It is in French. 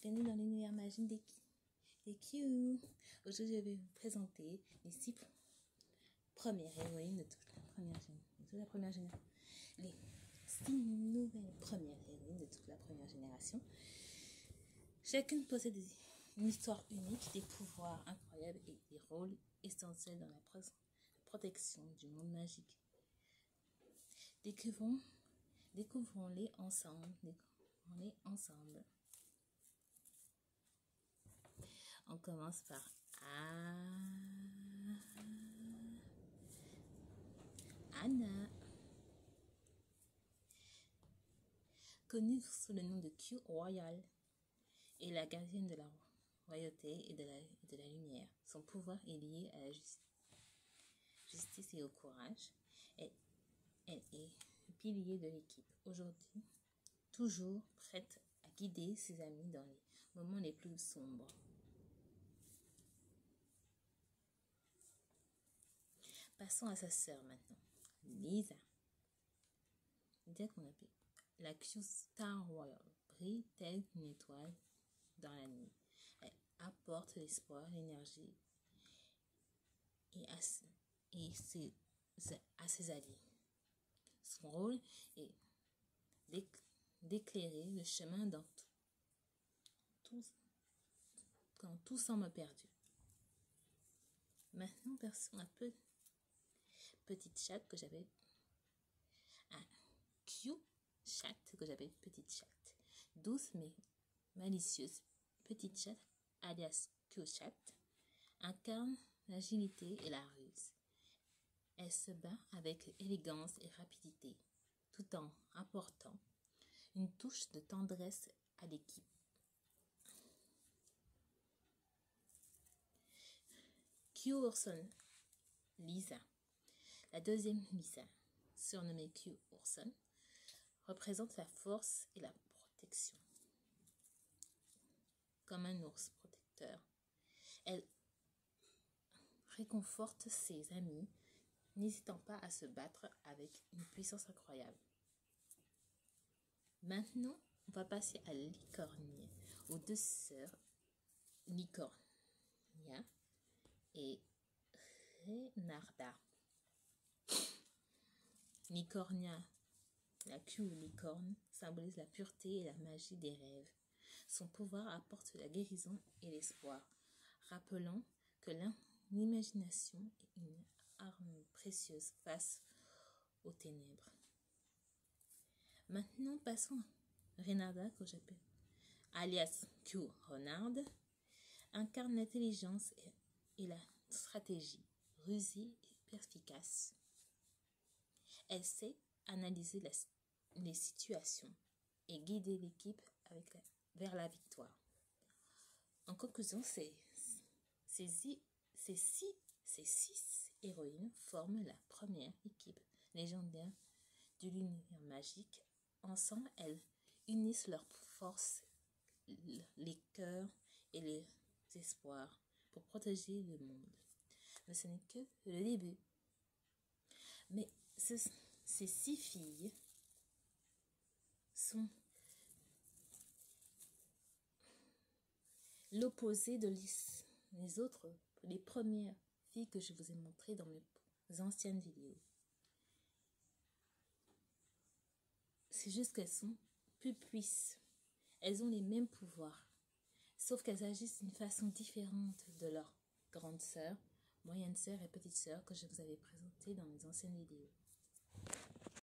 Bienvenue dans l'univers magique des Q. Aujourd'hui, je vais vous présenter les 6 premières héroïnes de toute la première génération. Les 6 nouvelles premières héroïnes de toute la première génération. Chacune possède une histoire unique, des pouvoirs incroyables et des rôles essentiels dans la protection du monde magique. Découvrons-les ensemble. On commence par Anna. Connue sous le nom de Q Royal, est la gardienne de la royauté et de la lumière. Son pouvoir est lié à la justice et au courage. Elle est le pilier de l'équipe. Aujourd'hui, toujours prête à guider ses amis dans les moments les plus sombres. Passons à sa sœur maintenant, Lisa. Dès qu'on appelle la Q-Star Royal, brille telle une étoile dans la nuit. Elle apporte l'espoir, l'énergie à ses alliés. Son rôle est d'éclairer le chemin quand tout semble perdu. Maintenant, passons à petite chatte que j'avais chatte que j'appelle petite chatte. Douce mais malicieuse, petite chatte, alias Q-Chatte, incarne l'agilité et la ruse. Elle se bat avec élégance et rapidité, tout en apportant une touche de tendresse à l'équipe. Q-Urson, Lisa. La deuxième Lisa, surnommée Q-Urson, représente la force et la protection. Comme un ours protecteur, elle réconforte ses amis, n'hésitant pas à se battre avec une puissance incroyable. Maintenant, on va passer à Licornia, aux deux sœurs Licornia et Renarda. Licornia, la Q licorne, symbolise la pureté et la magie des rêves. Son pouvoir apporte la guérison et l'espoir, rappelant que l'imagination est une arme précieuse face aux ténèbres. Maintenant, passons à Renarda, que j'appelle alias Q Renard, incarne l'intelligence et la stratégie, rusée et perspicace. Elle sait analyser les situations et guider l'équipe vers la victoire. En conclusion, ces 6 héroïnes forment la première équipe légendaire de l'univers magique. Ensemble, elles unissent leurs forces, les cœurs et les espoirs pour protéger le monde. Mais ce n'est que le début. Mais ces 6 filles sont l'opposé de les premières filles que je vous ai montrées dans mes anciennes vidéos. C'est juste qu'elles sont plus puissantes. Elles ont les mêmes pouvoirs, sauf qu'elles agissent d'une façon différente de leurs grandes sœurs, moyennes sœurs et petites sœurs que je vous avais présentées dans mes anciennes vidéos.